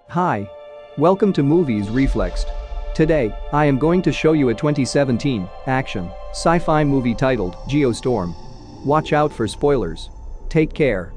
Hi. Welcome to Movies Reflexed. Today, I am going to show you a 2017 action sci-fi movie titled Geostorm. Watch out for spoilers. Take care.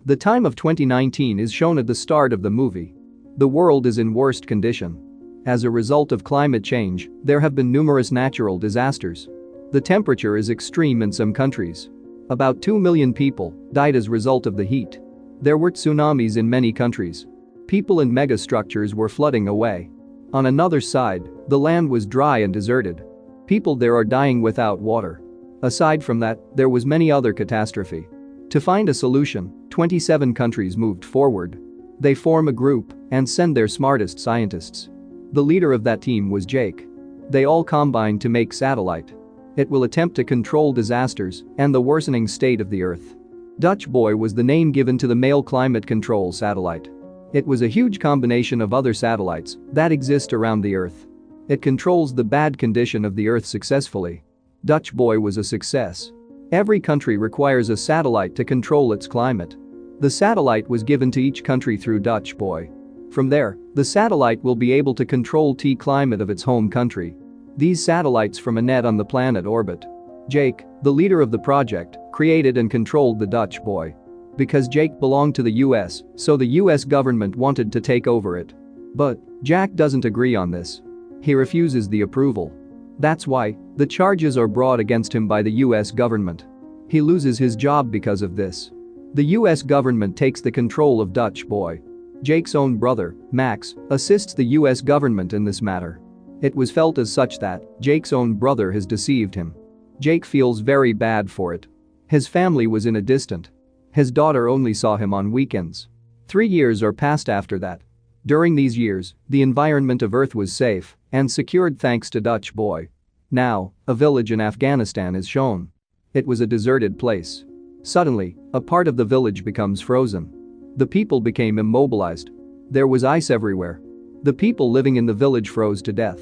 The time of 2019 is shown at the start of the movie. The world is in worst condition. As a result of climate change, there have been numerous natural disasters. The temperature is extreme in some countries. About 2 million people died as a result of the heat. There were tsunamis in many countries. People and megastructures were flooding away. On another side, the land was dry and deserted. People there are dying without water. Aside from that, there was many other catastrophe. To find a solution, 27 countries moved forward. They form a group and send their smartest scientists. The leader of that team was Jake. They all combined to make satellite. It will attempt to control disasters and the worsening state of the Earth. Dutch Boy was the name given to the male climate control satellite. It was a huge combination of other satellites that exist around the Earth. It controls the bad condition of the Earth successfully. Dutch Boy was a success. Every country requires a satellite to control its climate. The satellite was given to each country through Dutch Boy. From there, the satellite will be able to control the climate of its home country. These satellites from a net on the planet orbit. Jake, the leader of the project, created and controlled the Dutch Boy. Because Jake belonged to the US, so the US government wanted to take over it. But Jack doesn't agree on this. He refuses the approval. That's why the charges are brought against him by the US government. He loses his job because of this. The US government takes the control of Dutch Boy. Jake's own brother, Max, assists the US government in this matter. It was felt as such that Jake's own brother has deceived him. Jake feels very bad for it. His family was in a distant. His daughter only saw him on weekends. 3 years are passed after that. During these years, the environment of Earth was safe and secured thanks to Dutch Boy. Now, a village in Afghanistan is shown. It was a deserted place. Suddenly, a part of the village becomes frozen. The people became immobilized. There was ice everywhere. The people living in the village froze to death.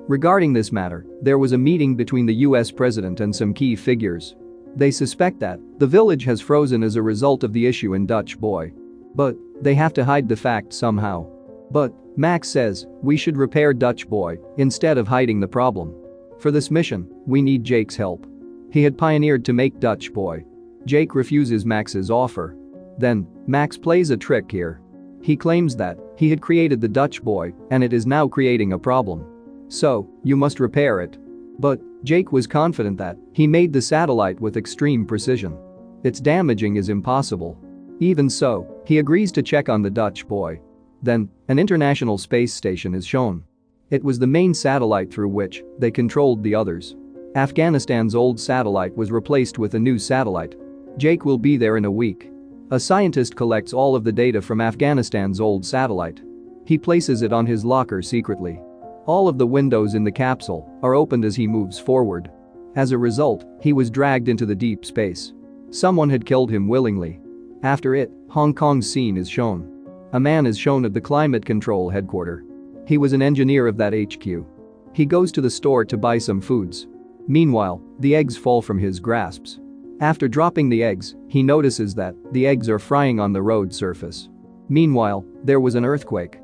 Regarding this matter, there was a meeting between the US president and some key figures. They suspect that the village has frozen as a result of the issue in Dutch Boy. But they have to hide the fact somehow. But Max says we should repair Dutch Boy instead of hiding the problem. For this mission, we need Jake's help. He had pioneered to make Dutch Boy. Jake refuses Max's offer. Then, Max plays a trick here. He claims that he had created the Dutch Boy and it is now creating a problem. So, you must repair it. But Jake was confident that he made the satellite with extreme precision. Its damaging is impossible. Even so, he agrees to check on the Dutch Boy. Then, an international space station is shown. It was the main satellite through which they controlled the others. Afghanistan's old satellite was replaced with a new satellite. Jake will be there in a week. A scientist collects all of the data from Afghanistan's old satellite. He places it on his locker secretly. All of the windows in the capsule are opened as he moves forward. As a result, he was dragged into the deep space. Someone had killed him willingly. After it, Hong Kong's scene is shown. A man is shown at the climate control headquarters. He was an engineer of that HQ. He goes to the store to buy some foods. Meanwhile, the eggs fall from his grasps. After dropping the eggs, he notices that the eggs are frying on the road surface. Meanwhile, there was an earthquake.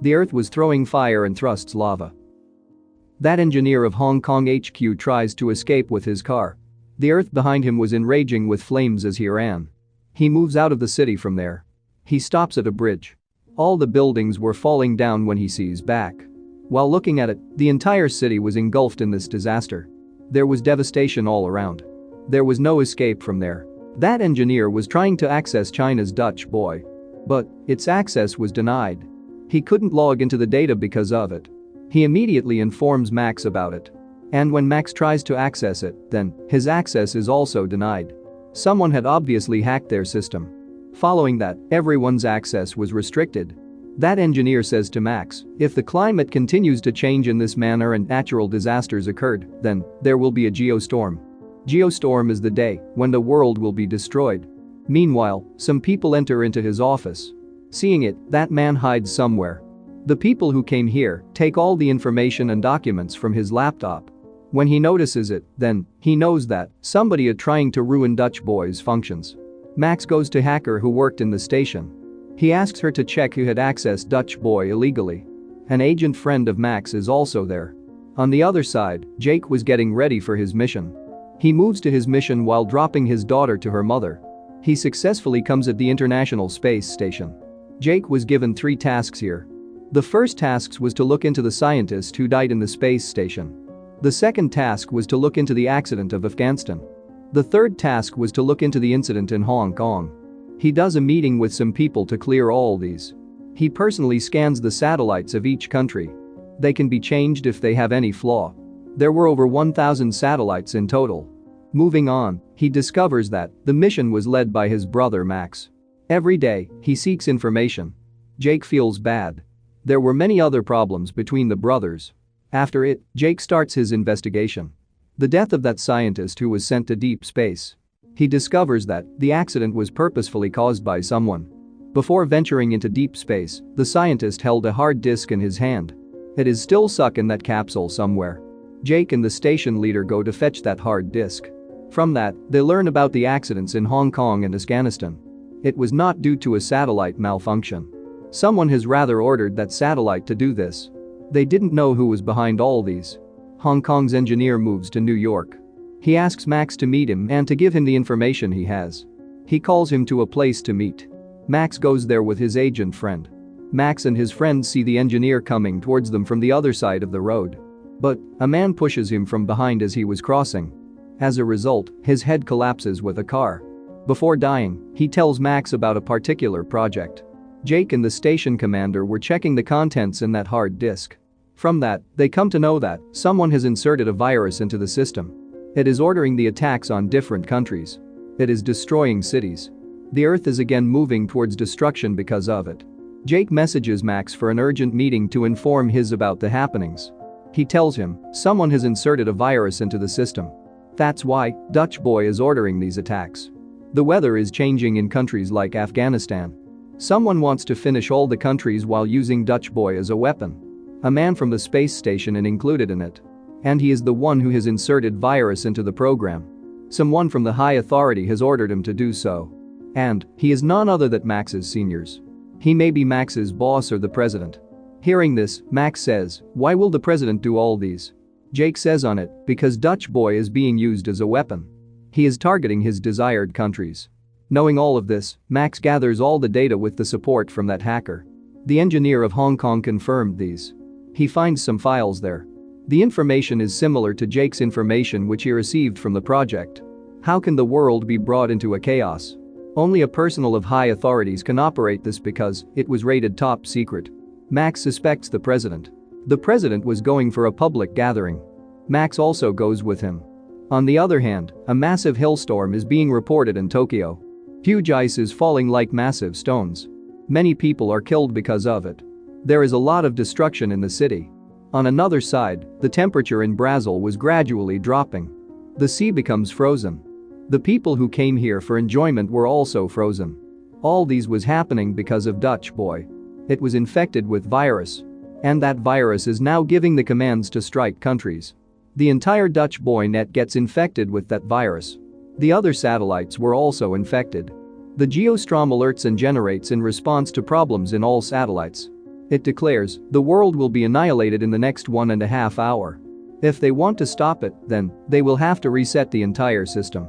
The Earth was throwing fire and thrusts lava. That engineer of Hong Kong HQ tries to escape with his car. The Earth behind him was enraging with flames as he ran. He moves out of the city from there. He stops at a bridge. All the buildings were falling down when he sees back. While looking at it, the entire city was engulfed in this disaster. There was devastation all around. There was no escape from there. That engineer was trying to access China's Dutch Boy. But its access was denied. He couldn't log into the data because of it. He immediately informs Max about it. And when Max tries to access it, then his access is also denied. Someone had obviously hacked their system. Following that, everyone's access was restricted. That engineer says to Max, if the climate continues to change in this manner and natural disasters occurred, then there will be a geostorm. Geostorm is the day when the world will be destroyed. Meanwhile, some people enter into his office. Seeing it, that man hides somewhere. The people who came here take all the information and documents from his laptop. When he notices it, then he knows that somebody is trying to ruin Dutch Boy's functions. Max goes to hacker who worked in the station. He asks her to check who had accessed Dutch boy illegally. An agent friend of Max is also there. On the other side, Jake was getting ready for his mission. He moves to his mission while dropping his daughter to her mother. He successfully comes at the International Space Station. Jake was given 3 tasks here. The first task was to look into the scientist who died in the space station. The second task was to look into the accident of Afghanistan. The third task was to look into the incident in Hong Kong. He does a meeting with some people to clear all these. He personally scans the satellites of each country. They can be changed if they have any flaw. There were over 1,000 satellites in total. Moving on, he discovers that the mission was led by his brother Max. Every day, he seeks information. Jake feels bad. There were many other problems between the brothers. After it, Jake starts his investigation. The death of that scientist who was sent to deep space. He discovers that the accident was purposefully caused by someone. Before venturing into deep space, the scientist held a hard disk in his hand. It is still stuck in that capsule somewhere. Jake and the station leader go to fetch that hard disk. From that, they learn about the accidents in Hong Kong and Afghanistan. It was not due to a satellite malfunction. Someone has rather ordered that satellite to do this. They didn't know who was behind all these. Hong Kong's engineer moves to New York. He asks Max to meet him and to give him the information he has. He calls him to a place to meet. Max goes there with his agent friend. Max and his friends see the engineer coming towards them from the other side of the road. But a man pushes him from behind as he was crossing. As a result, his head collapses with a car. Before dying, he tells Max about a particular project. Jake and the station commander were checking the contents in that hard disk. From that, they come to know that someone has inserted a virus into the system. It is ordering the attacks on different countries. It is destroying cities. The Earth is again moving towards destruction because of it. Jake messages Max for an urgent meeting to inform his about the happenings. He tells him someone has inserted a virus into the system. That's why Dutch boy is ordering these attacks. The weather is changing in countries like Afghanistan. Someone wants to finish all the countries while using Dutch boy as a weapon. A man from the space station is included in it. And he is the one who has inserted virus into the program. Someone from the high authority has ordered him to do so. And he is none other than Max's seniors. He may be Max's boss or the president. Hearing this, Max says, "Why will the president do all these?" Jake says on it, because Dutch boy is being used as a weapon. He is targeting his desired countries. Knowing all of this, Max gathers all the data with the support from that hacker. The engineer of Hong Kong confirmed these. He finds some files there. The information is similar to Jake's information which he received from the project. How can the world be brought into a chaos? Only a personnel of high authorities can operate this because it was rated top secret. Max suspects the president. The president was going for a public gathering. Max also goes with him. On the other hand, a massive hailstorm is being reported in Tokyo. Huge ice is falling like massive stones. Many people are killed because of it. There is a lot of destruction in the city. On another side, the temperature in Brazil was gradually dropping. The sea becomes frozen. The people who came here for enjoyment were also frozen. All these was happening because of Dutch boy. It was infected with virus. And that virus is now giving the commands to strike countries. The entire Dutch boy net gets infected with that virus. The other satellites were also infected. The Geostorm alerts and generates in response to problems in all satellites. It declares the world will be annihilated in the next 1.5 hours. If they want to stop it, then they will have to reset the entire system.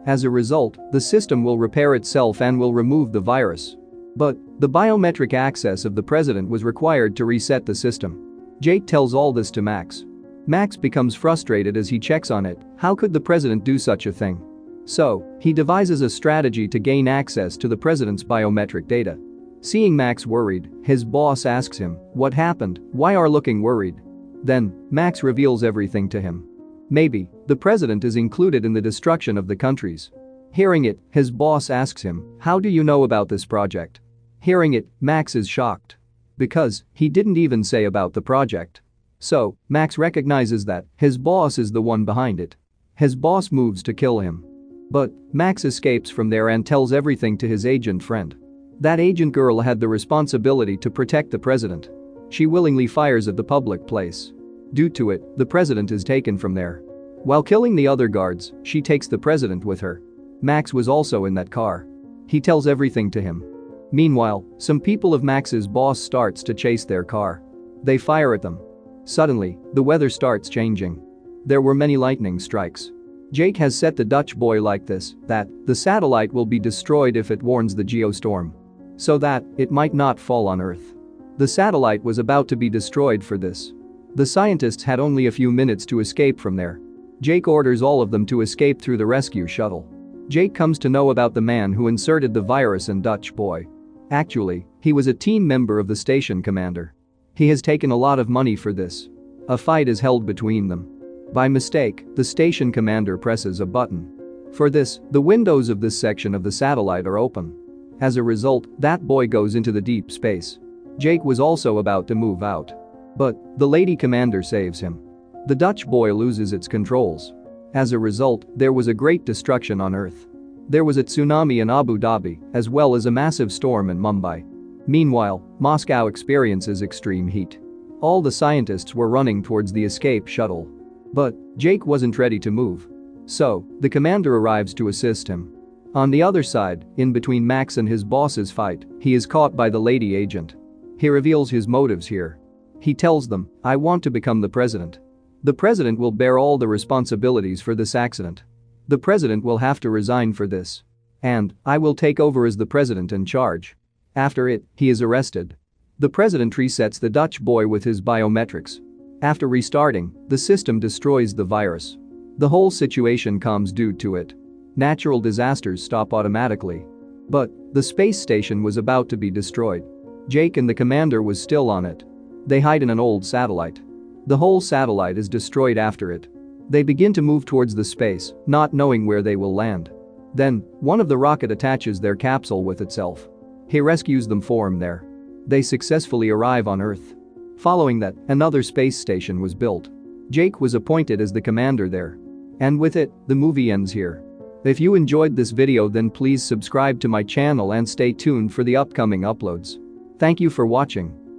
As a result, the system will repair itself and will remove the virus. But the biometric access of the president was required to reset the system. Jake tells all this to Max. Max becomes frustrated as he checks on it. How could the president do such a thing? So, he devises a strategy to gain access to the president's biometric data. Seeing Max worried, his boss asks him, "What happened? Why are you looking worried?" Then, Max reveals everything to him. Maybe, the president is included in the destruction of the countries. Hearing it, his boss asks him, "How do you know about this project?" Hearing it, Max is shocked. Because he didn't even say about the project. So, Max recognizes that his boss is the one behind it. His boss moves to kill him. But Max escapes from there and tells everything to his agent friend. That agent girl had the responsibility to protect the president. She willingly fires at the public place. Due to it, the president is taken from there. While killing the other guards, she takes the president with her. Max was also in that car. He tells everything to him. Meanwhile, some people of Max's boss starts to chase their car. They fire at them. Suddenly, the weather starts changing. There were many lightning strikes. Jake has set the Dutch boy like this, that the satellite will be destroyed if it warns the Geostorm. So that it might not fall on Earth. The satellite was about to be destroyed for this. The scientists had only a few minutes to escape from there. Jake orders all of them to escape through the rescue shuttle. Jake comes to know about the man who inserted the virus in Dutch boy. Actually, he was a team member of the station commander. He has taken a lot of money for this. A fight is held between them. By mistake, the station commander presses a button. For this, the windows of this section of the satellite are open. As a result, that boy goes into the deep space. Jake was also about to move out. But the lady commander saves him. The Dutch boy loses its controls. As a result, there was a great destruction on Earth. There was a tsunami in Abu Dhabi, as well as a massive storm in Mumbai. Meanwhile, Moscow experiences extreme heat. All the scientists were running towards the escape shuttle. But Jake wasn't ready to move. So, the commander arrives to assist him. On the other side, in between Max and his boss's fight, he is caught by the lady agent. He reveals his motives here. He tells them, "I want to become the president. The president will bear all the responsibilities for this accident. The president will have to resign for this. And I will take over as the president in charge." After it, he is arrested. The president resets the Dutch boy with his biometrics. After restarting, the system destroys the virus. The whole situation calms due to it. Natural disasters stop automatically. But the space station was about to be destroyed. Jake and the commander was still on it. They hide in an old satellite. The whole satellite is destroyed after it. They begin to move towards the space, not knowing where they will land. Then, one of the rocket attaches their capsule with itself. He rescues them from there. They successfully arrive on Earth. Following that, another space station was built. Jake was appointed as the commander there. And with it, the movie ends here. If you enjoyed this video, then please subscribe to my channel and stay tuned for the upcoming uploads. Thank you for watching.